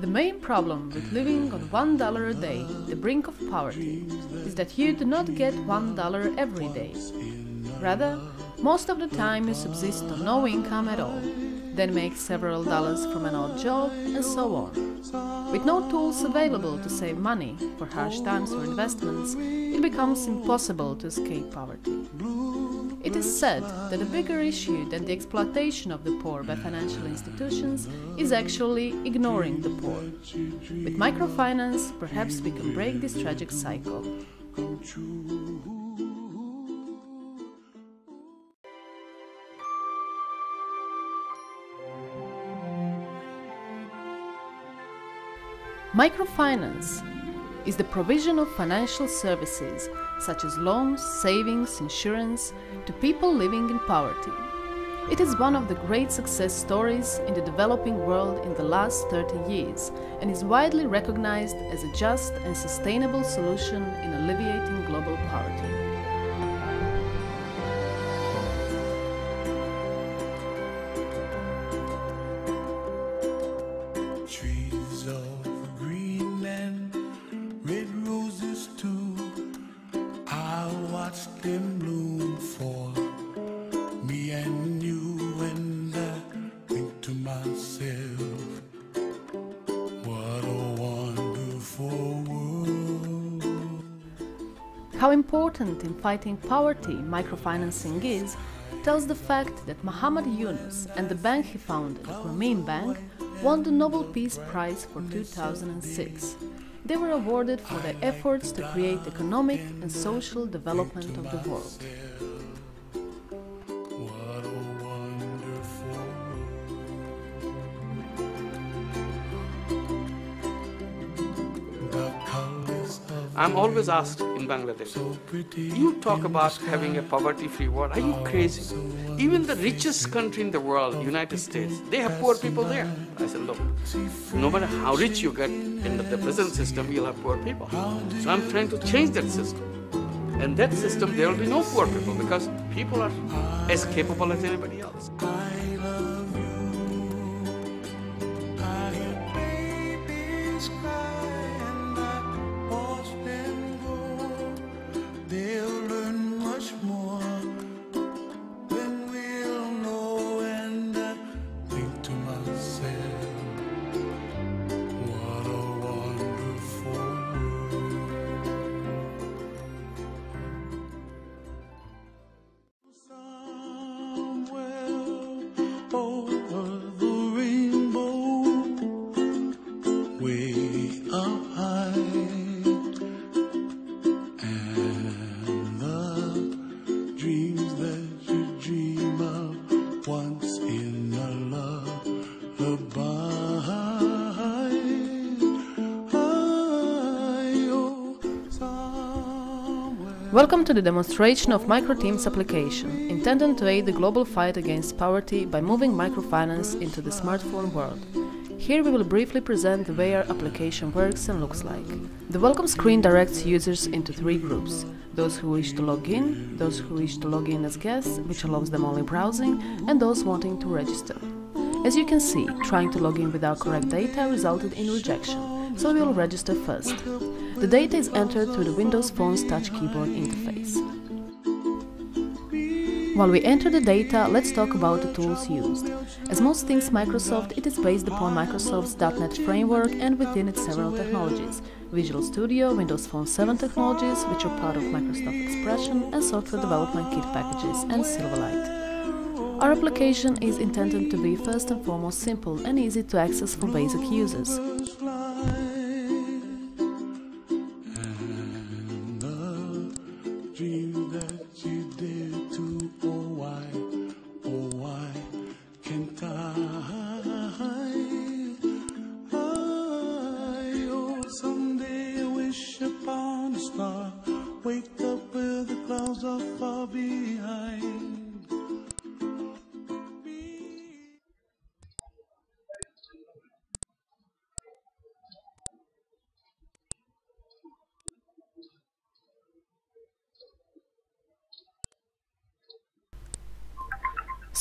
The main problem with living on $1 a day, the brink of poverty, is that you do not get $1 every day. Rather, most of the time you subsist on no income at all, then make several dollars from an odd job, and so on. With no tools available to save money for harsh times or investments, it becomes impossible to escape poverty. It is said that a bigger issue than the exploitation of the poor by financial institutions is actually ignoring the poor. With microfinance, perhaps we can break this tragic cycle. Microfinance is the provision of financial services such as loans, savings, insurance to people living in poverty. It is one of the great success stories in the developing world in the last 30 years and is widely recognized as a just and sustainable solution in alleviating global poverty. Them bloom for me and you, and I think to myself, what a wonderful world. How important in fighting poverty microfinancing is tells the fact that Muhammad Yunus and the bank he founded, Grameen Bank, won the Nobel Peace Prize for 2006. They were awarded for their efforts to create economic and social development of the world. I'm always asked in Bangladesh, you talk about having a poverty-free world, are you crazy? Even the richest country in the world, United States, they have poor people there. I said, look, no matter how rich you get in the present system, you'll have poor people. So I'm trying to change that system. And that system, there will be no poor people because people are as capable as anybody else. Welcome to the demonstration of MiCRO application, intended to aid the global fight against poverty by moving microfinance into the smartphone world. Here we will briefly present the way our application works and looks like. The welcome screen directs users into three groups: those who wish to log in, those who wish to log in as guests, which allows them only browsing, and those wanting to register. As you can see, trying to log in without correct data resulted in rejection, so we will register first. The data is entered through the Windows Phone's touch keyboard interface. While we enter the data, let's talk about the tools used. As most things Microsoft, it is based upon Microsoft's .NET framework and within it several technologies: Visual Studio, Windows Phone 7 technologies, which are part of Microsoft Expression, and software development kit packages, and Silverlight. Our application is intended to be first and foremost simple and easy to access for basic users.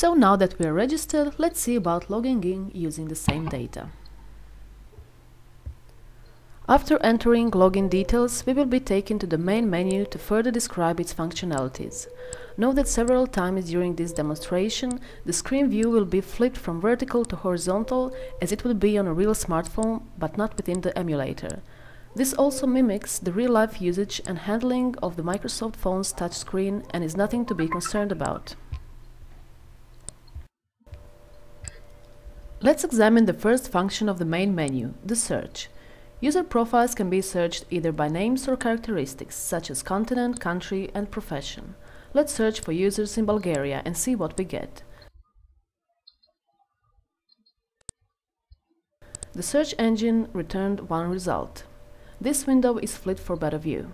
So now that we are registered, let's see about logging in using the same data. After entering login details, we will be taken to the main menu to further describe its functionalities. Note that several times during this demonstration, the screen view will be flipped from vertical to horizontal as it would be on a real smartphone, but not within the emulator. This also mimics the real-life usage and handling of the Microsoft phone's touchscreen and is nothing to be concerned about. Let's examine the first function of the main menu, the search. User profiles can be searched either by names or characteristics, such as continent, country, and profession. Let's search for users in Bulgaria and see what we get. The search engine returned one result. This window is flipped for better view.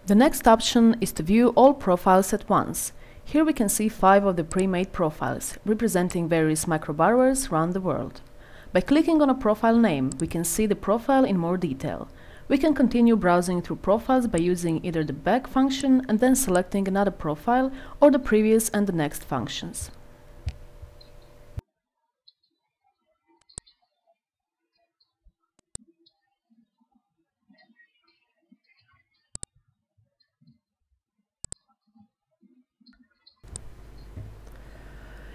The next option is to view all profiles at once. Here we can see 5 of the pre-made profiles, representing various micro-borrowers around the world. By clicking on a profile name, we can see the profile in more detail. We can continue browsing through profiles by using either the back function and then selecting another profile, or the previous and the next functions.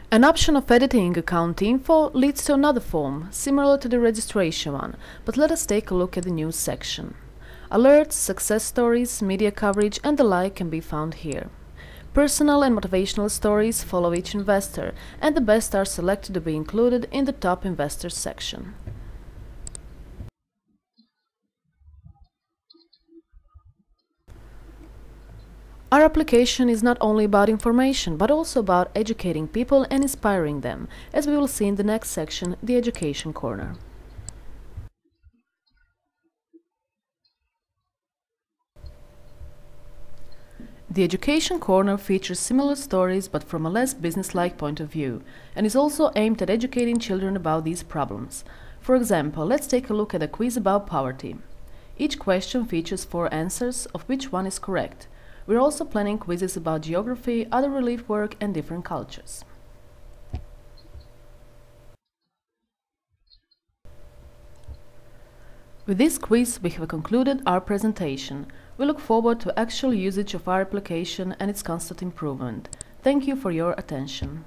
An option of editing account info leads to another form, similar to the registration one, but let us take a look at the news section. Alerts, success stories, media coverage and the like can be found here. Personal and motivational stories follow each investor, and the best are selected to be included in the top investors section. Our application is not only about information, but also about educating people and inspiring them, as we will see in the next section, the Education Corner. The Education Corner features similar stories but from a less business-like point of view, and is also aimed at educating children about these problems. For example, let's take a look at a quiz about poverty. Each question features 4 answers, of which one is correct. We're also planning quizzes about geography, other relief work and different cultures. With this quiz, we have concluded our presentation. We look forward to actual usage of our application and its constant improvement. Thank you for your attention.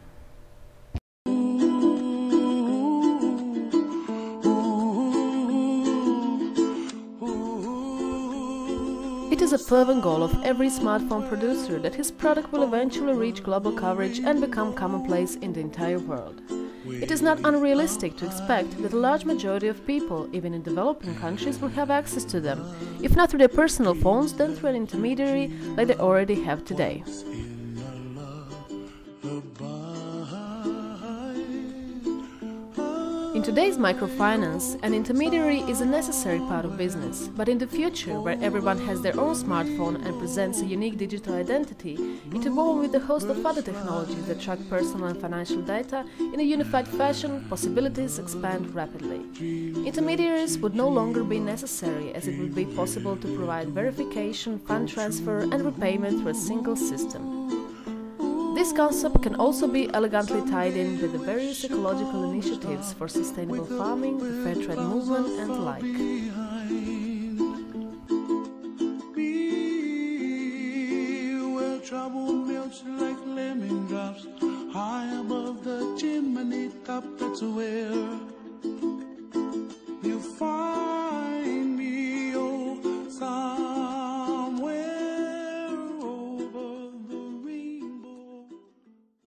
It is a fervent goal of every smartphone producer that his product will eventually reach global coverage and become commonplace in the entire world. It is not unrealistic to expect that a large majority of people, even in developing countries, will have access to them, if not through their personal phones, then through an intermediary like they already have today. In today's microfinance, an intermediary is a necessary part of business, but in the future, where everyone has their own smartphone and presents a unique digital identity, it evolves with a host of other technologies that track personal and financial data in a unified fashion. Possibilities expand rapidly. Intermediaries would no longer be necessary, as it would be possible to provide verification, fund transfer and repayment through a single system. This concept can also be elegantly tied in with the various ecological initiatives for sustainable farming, the fair trade movement and the like. Where trouble melts like lemon drops high above the chimney top, that's where